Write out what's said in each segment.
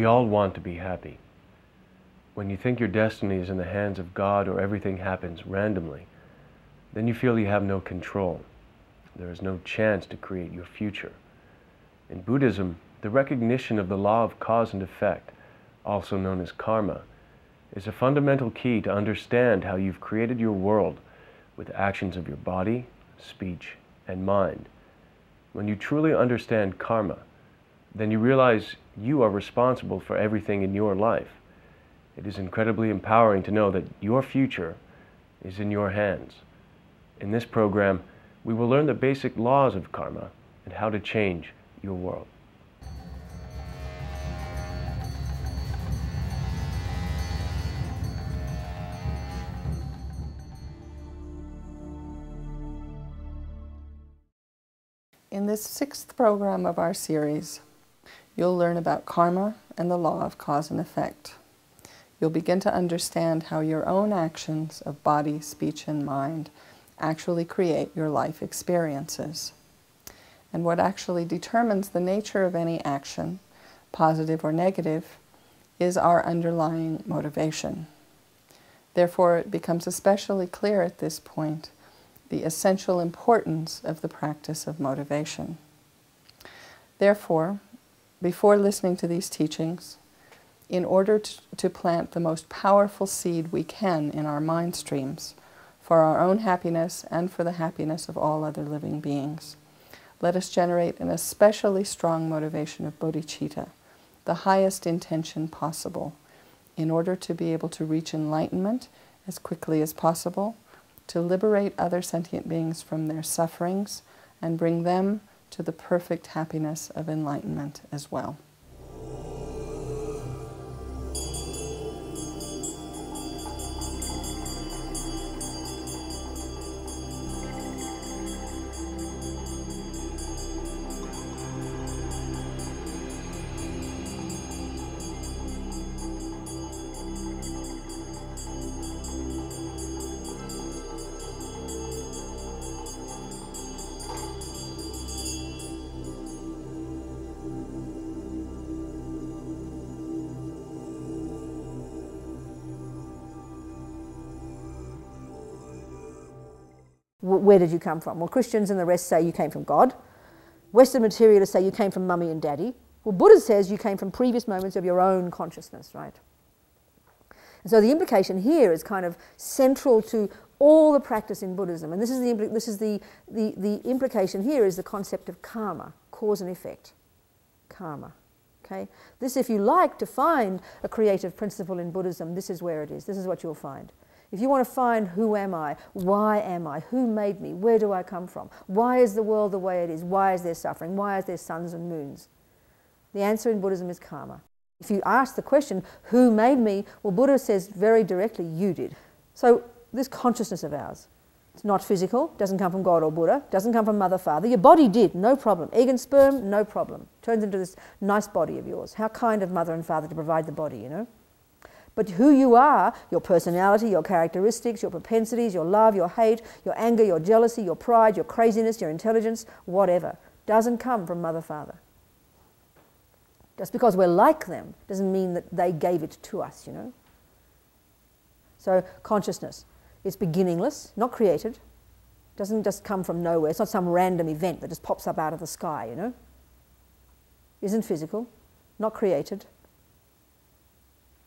We all want to be happy. When you think your destiny is in the hands of God or everything happens randomly, then you feel you have no control. There is no chance to create your future. In Buddhism, the recognition of the law of cause and effect, also known as karma, is a fundamental key to understand how you've created your world with actions of your body, speech, and mind. When you truly understand karma, then you realize you are responsible for everything in your life. It is incredibly empowering to know that your future is in your hands. In this program, we will learn the basic laws of karma and how to change your world. In this 6th program of our series, you'll learn about karma and the law of cause and effect. You'll begin to understand how your own actions of body, speech, and mind actually create your life experiences. And what actually determines the nature of any action, positive or negative, is our underlying motivation. Therefore, it becomes especially clear at this point the essential importance of the practice of motivation. Therefore, before listening to these teachings, in order to plant the most powerful seed we can in our mind streams for our own happiness and for the happiness of all other living beings, let us generate an especially strong motivation of bodhicitta, the highest intention possible, in order to be able to reach enlightenment as quickly as possible, to liberate other sentient beings from their sufferings and bring them to the perfect happiness of enlightenment as well. Where did you come from? Well, Christians and the rest say you came from God. Western materialists say you came from mummy and daddy. Well, Buddha says you came from previous moments of your own consciousness, right? And so the implication here is kind of central to all the practice in Buddhism. And this is the implication here is the concept of karma, cause and effect. Karma. Okay? This, if you like to find a creative principle in Buddhism, this is where it is. This is what you'll find. If you want to find who am I, why am I, who made me, where do I come from, why is the world the way it is, why is there suffering, why is there suns and moons? The answer in Buddhism is karma. If you ask the question, who made me, well, Buddha says very directly, you did. So this consciousness of ours, it's not physical, doesn't come from God or Buddha, doesn't come from mother, father. Your body did, no problem. Egg and sperm, no problem. Turns into this nice body of yours. How kind of mother and father to provide the body, you know? But who you are, your personality, your characteristics, your propensities, your love, your hate, your anger, your jealousy, your pride, your craziness, your intelligence, whatever, doesn't come from mother, father. Just because we're like them doesn't mean that they gave it to us, you know. So consciousness is beginningless, not created, doesn't just come from nowhere. It's not some random event that just pops up out of the sky, you know. Isn't physical, not created.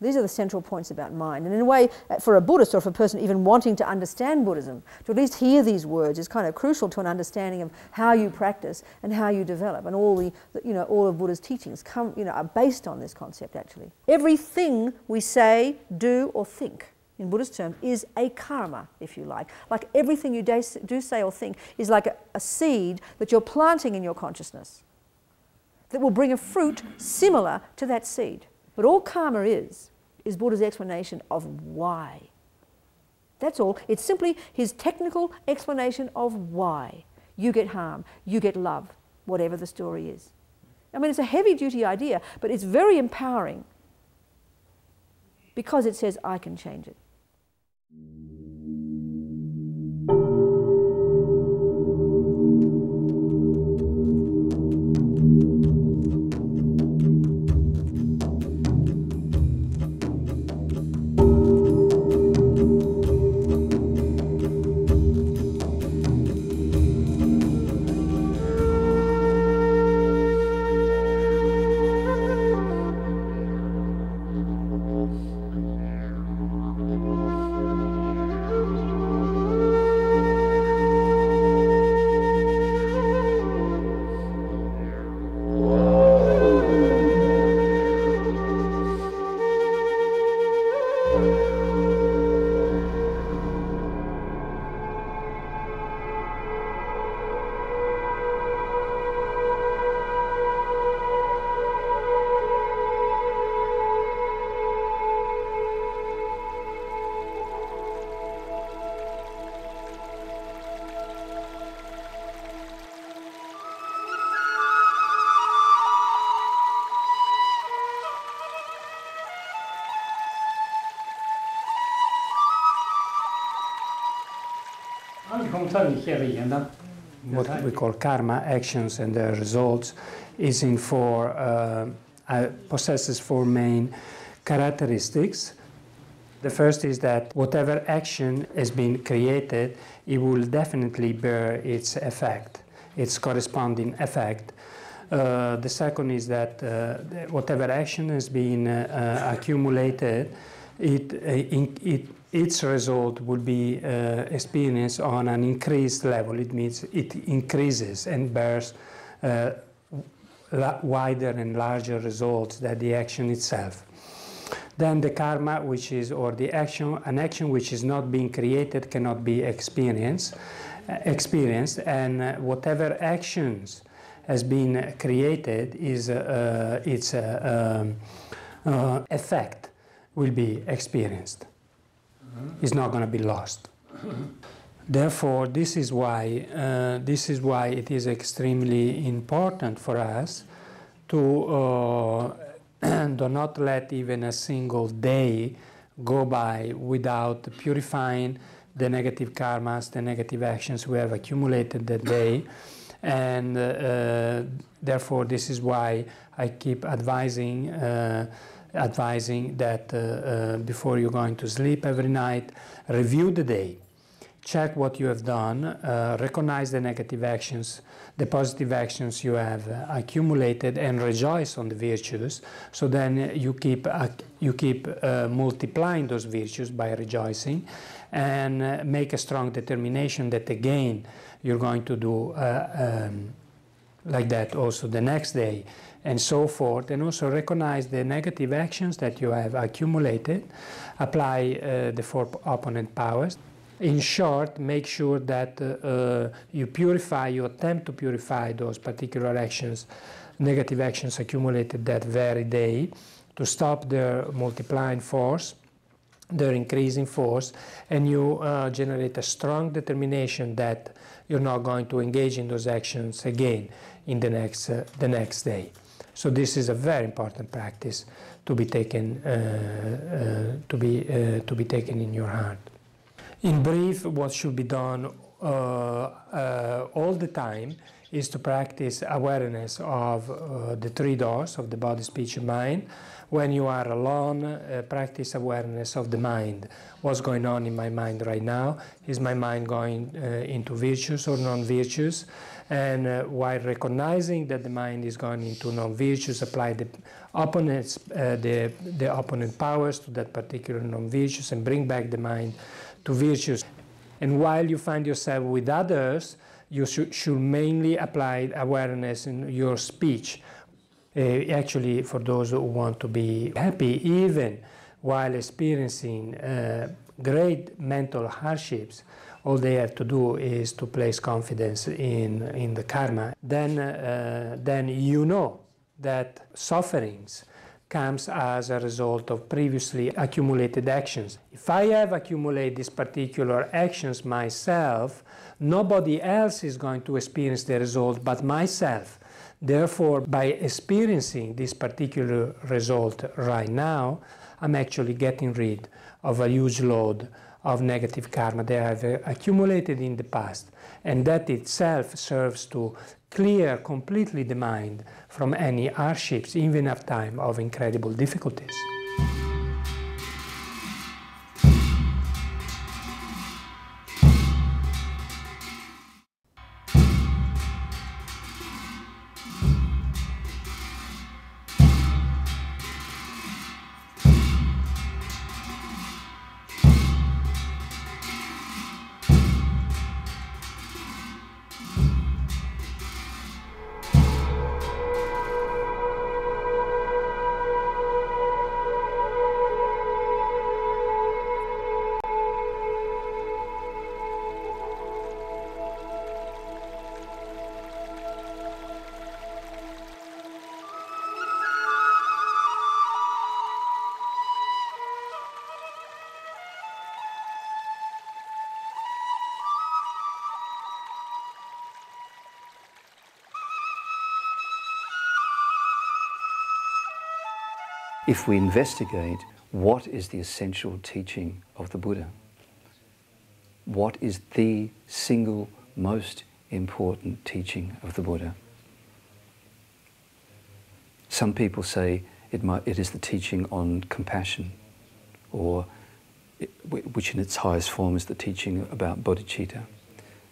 These are the central points about mind. And in a way, for a Buddhist or for a person even wanting to understand Buddhism, to at least hear these words is kind of crucial to an understanding of how you practice and how you develop. And all all of Buddha's teachings are based on this concept, actually. Everything we say, do, or think, in Buddhist terms, is a karma, if you like. Like everything you do say or think is like a seed that you're planting in your consciousness that will bring a fruit similar to that seed. But all karma is Buddha's explanation of why. That's all. It's simply his technical explanation of why you get harm, you get love, whatever the story is. I mean, it's a heavy-duty idea, but it's very empowering because it says, I can change it. What we call karma, actions and their results, is in possesses four main characteristics. The first is that whatever action has been created, it will definitely bear its effect, its corresponding effect. The second is that whatever action has been accumulated, its result will be experienced on an increased level. It means it increases and bears wider and larger results than the action itself. Then the karma, which is, or the action, an action which is not being created cannot be experienced, and whatever actions has been created is its effect will be experienced. It's not going to be lost. Therefore, this is why it is extremely important for us to do not let even a single day go by without purifying the negative karmas, the negative actions we have accumulated that day. And therefore, this is why I keep advising that before you're going to sleep every night, review the day. Check what you have done, recognize the negative actions, the positive actions you have accumulated, and rejoice on the virtues. So then you keep multiplying those virtues by rejoicing, and make a strong determination that again you're going to do like that also the next day, and so forth. And also recognize the negative actions that you have accumulated, apply the four opponent powers. In short, make sure that you attempt to purify those particular actions, negative actions accumulated that very day, to stop their multiplying force, their increasing force, and you generate a strong determination that you're not going to engage in those actions again in the next day. So this is a very important practice to be taken in your heart. In brief, what should be done all the time is to practice awareness of the three doors of the body, speech, and mind. When you are alone, practice awareness of the mind. What's going on in my mind right now? Is my mind going into virtues or non-virtues? And while recognizing that the mind is going into non-virtues, apply the opponents, the opponent powers to that particular non-virtues, and bring back the mind to virtues. And while you find yourself with others, you should mainly apply awareness in your speech. Actually, for those who want to be happy, even while experiencing great mental hardships, all they have to do is to place confidence in the karma. Then you know that sufferings comes as a result of previously accumulated actions. If I have accumulated these particular actions myself, nobody else is going to experience the result but myself. Therefore, by experiencing this particular result right now, I'm actually getting rid of a huge load of negative karma that I have accumulated in the past. And that itself serves to clear completely the mind from any hardships, even at time of incredible difficulties. If we investigate what is the essential teaching of the Buddha, what is the single most important teaching of the Buddha? Some people say it is the teaching on compassion, or which in its highest form is the teaching about bodhicitta.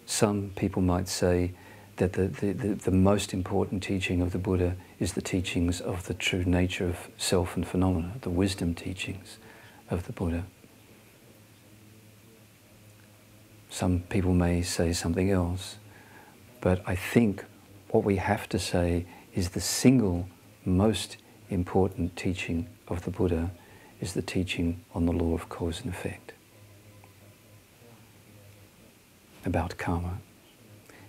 Some people might say that the most important teaching of the Buddha is the teachings of the true nature of self and phenomena, the wisdom teachings of the Buddha. Some people may say something else, but I think what we have to say is the single most important teaching of the Buddha is the teaching on the law of cause and effect, about karma.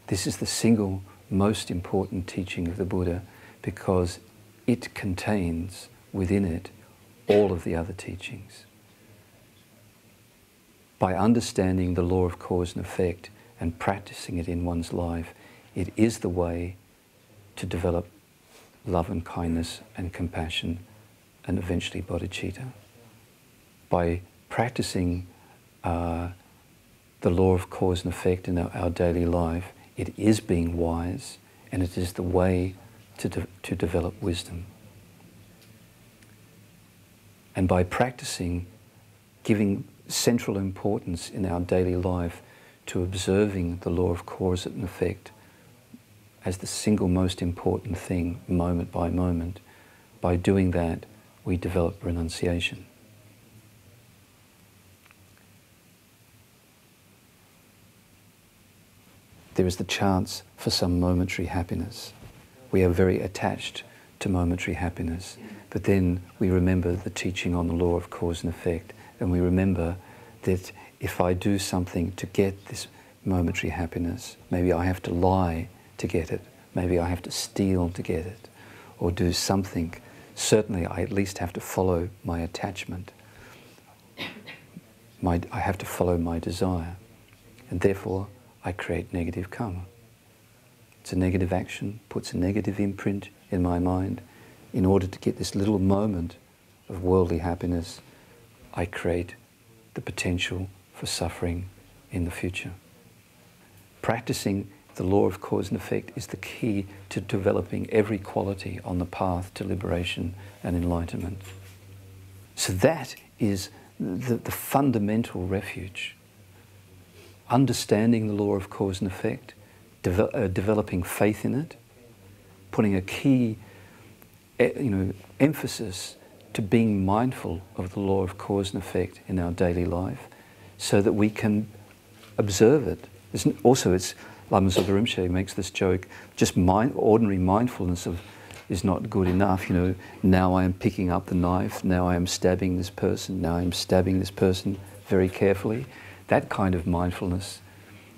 This is the single most important teaching of the Buddha because it contains within it all of the other teachings. By understanding the law of cause and effect and practicing it in one's life, it is the way to develop love and kindness and compassion and eventually bodhicitta. By practicing the law of cause and effect in our daily life, it is being wise, and it is the way to develop wisdom. And by practicing, giving central importance in our daily life to observing the law of cause and effect as the single most important thing, moment by moment, by doing that, we develop renunciation. There is the chance for some momentary happiness. We are very attached to momentary happiness, but then we remember the teaching on the law of cause and effect, and we remember that if I do something to get this momentary happiness, maybe I have to lie to get it, maybe I have to steal to get it, or do something. Certainly I at least have to follow my attachment. I have to follow my desire, and therefore I create negative karma. It's a negative action, puts a negative imprint in my mind. In order to get this little moment of worldly happiness, I create the potential for suffering in the future. Practicing the law of cause and effect is the key to developing every quality on the path to liberation and enlightenment. So that is the fundamental refuge. Understanding the law of cause and effect, developing faith in it, putting a key emphasis to being mindful of the law of cause and effect in our daily life so that we can observe it. Lama Zopa Rinpoche makes this joke, just ordinary mindfulness is not good enough. Now I am picking up the knife, now I am stabbing this person, now I am stabbing this person very carefully. That kind of mindfulness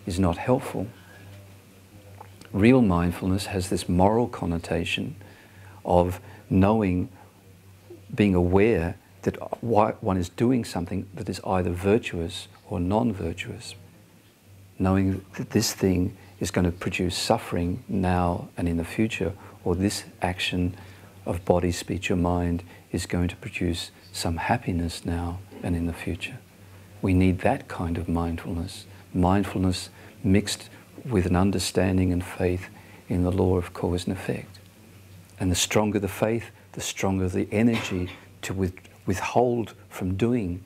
is not helpful. Real mindfulness has this moral connotation of knowing, being aware that one is doing something that is either virtuous or non-virtuous. Knowing that this thing is going to produce suffering now and in the future, or this action of body, speech or mind is going to produce some happiness now and in the future. We need that kind of mindfulness. Mindfulness mixed with an understanding and faith in the law of cause and effect. And the stronger the faith, the stronger the energy to withhold from doing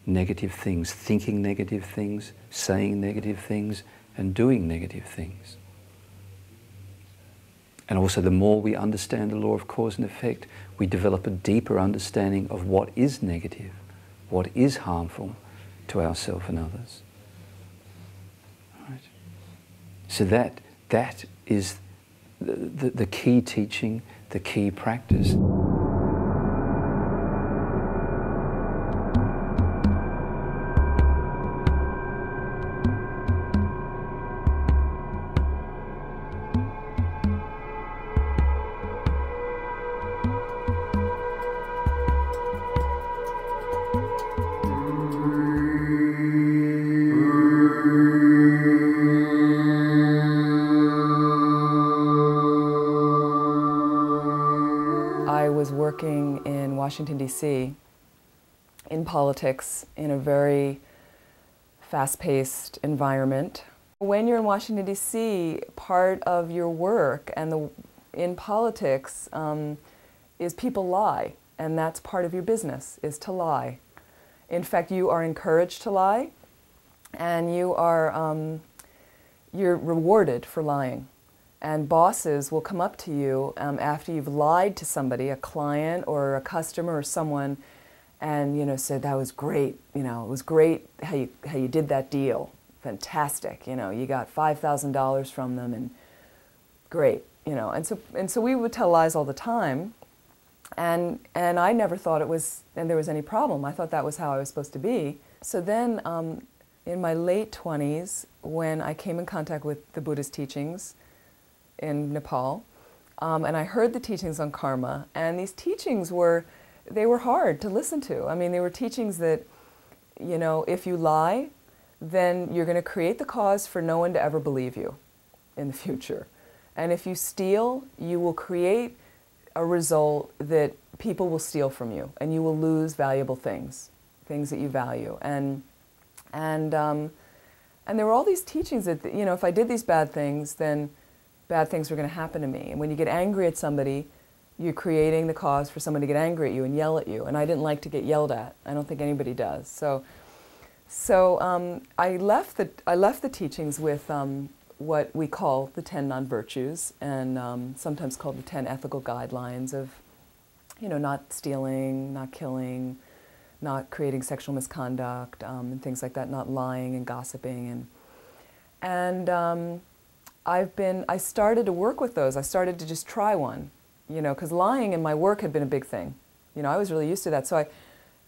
negative things, thinking negative things, saying negative things, and doing negative things. And also the more we understand the law of cause and effect, we develop a deeper understanding of what is negative, what is harmful to ourselves and others. Right? So that is the key teaching, the key practice. Working in Washington, D.C. in politics in a very fast-paced environment. When you're in Washington, D.C., part of your work and in politics is people lie, and that's part of your business, is to lie. In fact, you are encouraged to lie, and you're rewarded for lying. And bosses will come up to you after you've lied to somebody, a client or a customer or someone, and say, that was great, it was great how you did that deal. Fantastic, you got $5,000 from them, and great, and so we would tell lies all the time, and I never thought there was any problem. I thought that was how I was supposed to be. So then, in my late 20s, when I came in contact with the Buddhist teachings in Nepal, and I heard the teachings on karma, and these teachings were hard to listen to. I mean, they were teachings that, if you lie, then you're going to create the cause for no one to ever believe you in the future. And if you steal, you will create a result that people will steal from you, and you will lose valuable things that you value. And there were all these teachings that, if I did these bad things, then bad things were going to happen to me. And when you get angry at somebody, you're creating the cause for someone to get angry at you and yell at you. And I didn't like to get yelled at. I don't think anybody does. So I left the teachings with what we call the 10 non-virtues, and sometimes called the 10 ethical guidelines of, not stealing, not killing, not creating sexual misconduct, and things like that, not lying and gossiping, and I started to work with those. I started to just try one, because lying in my work had been a big thing. I was really used to that. So I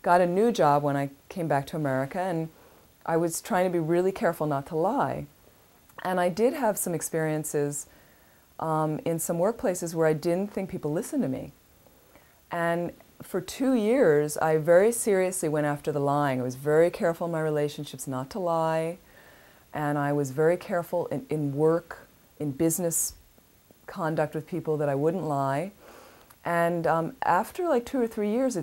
got a new job when I came back to America, and I was trying to be really careful not to lie. And I did have some experiences in some workplaces where I didn't think people listened to me. And for 2 years, I very seriously went after the lying. I was very careful in my relationships not to lie, and I was very careful in work, in business conduct with people, that I wouldn't lie. And after like 2 or 3 years,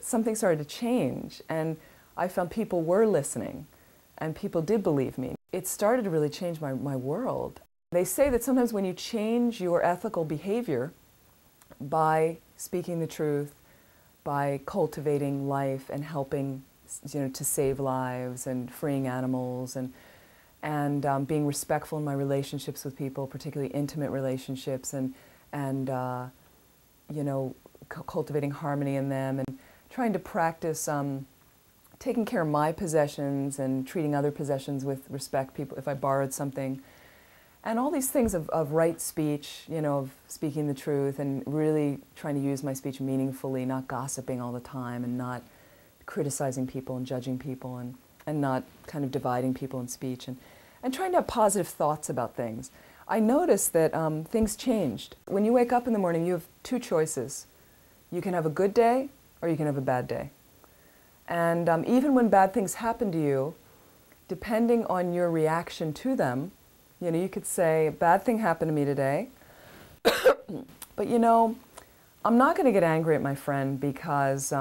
something started to change, and I found people were listening, and people did believe me. It started to really change my world. They say that sometimes when you change your ethical behavior by speaking the truth, by cultivating life and helping, to save lives and freeing animals, and being respectful in my relationships with people, particularly intimate relationships, and cultivating harmony in them, and trying to practice taking care of my possessions and treating other possessions with respect, people, if I borrowed something. And all these things of right speech, of speaking the truth, and really trying to use my speech meaningfully, not gossiping all the time, and not criticizing people and judging people, and not kind of dividing people in speech, and trying to have positive thoughts about things. I noticed that things changed. When you wake up in the morning, you have 2 choices. You can have a good day, or you can have a bad day. And even when bad things happen to you, depending on your reaction to them, you could say, a bad thing happened to me today, but I'm not going to get angry at my friend because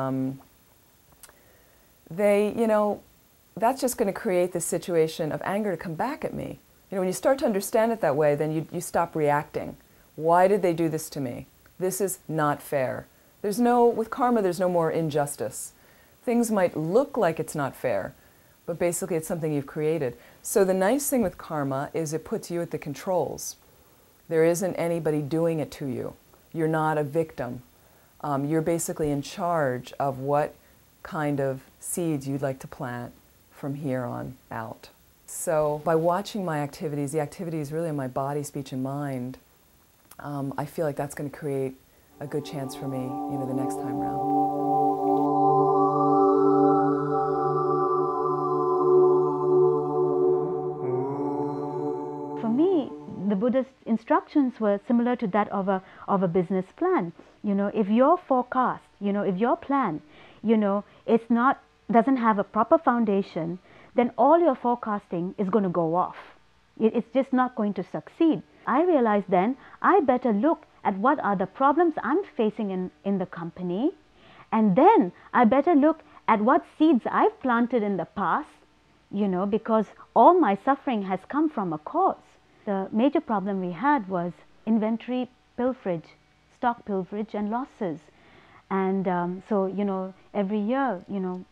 that's just going to create this situation of anger to come back at me. When you start to understand it that way, then you stop reacting. Why did they do this to me? This is not fair. With karma, there's no more injustice. Things might look like it's not fair, but basically it's something you've created. So the nice thing with karma is it puts you at the controls. There isn't anybody doing it to you. You're not a victim. You're basically in charge of what kind of seeds you'd like to plant from here on out. So by watching my activities, the activities really in my body, speech, and mind, I feel like that's going to create a good chance for me, the next time around. For me, the Buddhist instructions were similar to that of a business plan. If your forecast, if your plan, doesn't have a proper foundation, then all your forecasting is going to go off. It's just not going to succeed. I realized then I better look at what are the problems I'm facing in the company, and then I better look at what seeds I've planted in the past you know, because all my suffering has come from a cause. The major problem we had was inventory pilferage, stock pilferage and losses. And so, you know, every year, you know,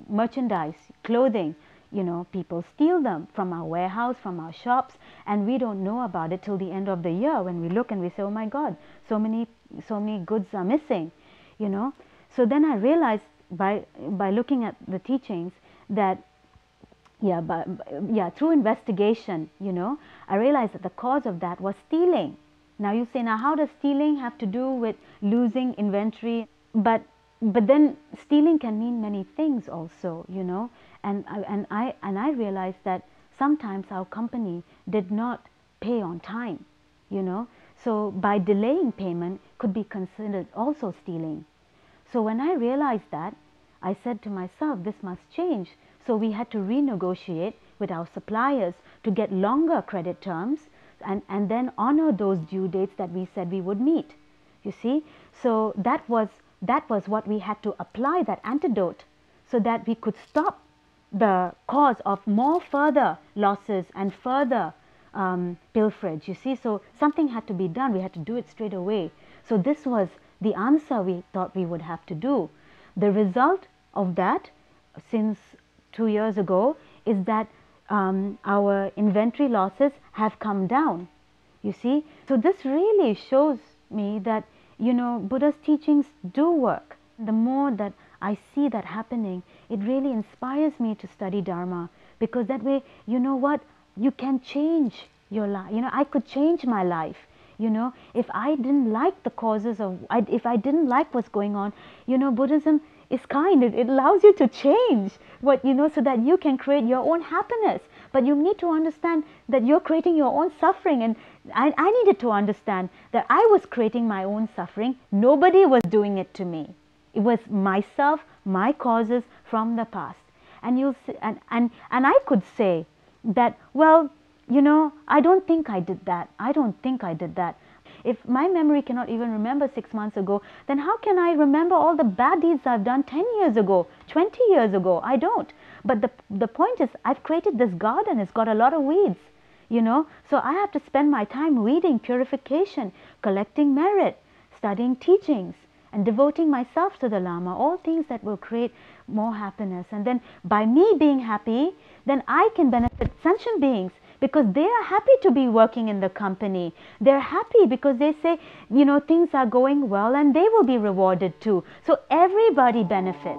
merchandise, clothing, you know, people steal them from our warehouse, from our shops, and we don't know about it till the end of the year when we look and we say, oh my God, so many goods are missing, you know. So then I realized by looking at the teachings that, through investigation, you know, I realized that the cause of that was stealing. Now you say, now how does stealing have to do with losing inventory? But then stealing can mean many things also, you know. And I realized that sometimes our company did not pay on time, you know. So by delaying payment could be considered also stealing. So when I realized that, I said to myself, this must change. So we had to renegotiate with our suppliers to get longer credit terms and then honor those due dates that we said we would meet. You see, so that was what we had to apply, that antidote, so that we could stop the cause of more further losses and further pilferage. You see, so something had to be done. We had to do it straight away. So this was the answer we thought we would have to do. The result of that, since 2 years ago, is that our inventory losses have come down. You see, so this really shows me that, you know, Buddha's teachings do work. The more that I see that happening, it really inspires me to study Dharma, because that way, you know what, you can change your life. You know, I could change my life. You know, if I didn't like the causes of, if I didn't like what's going on, you know, Buddhism is kind. It allows you to change what, you know, so that you can create your own happiness. But you need to understand that you're creating your own suffering. And I needed to understand that I was creating my own suffering. Nobody was doing it to me. It was myself, my causes from the past. And you'll see, and I could say that, well, you know, I don't think I did that. I don't think I did that. If my memory cannot even remember 6 months ago, then how can I remember all the bad deeds I've done 10 years ago, 20 years ago? I don't. But the point is, I've created this garden. It's got a lot of weeds, you know. So I have to spend my time reading purification, collecting merit, studying teachings, and devoting myself to the Lama, all things that will create more happiness. And then by me being happy, then I can benefit sentient beings, because they are happy to be working in the company. They're happy because they say, you know, things are going well and they will be rewarded too. So everybody benefits.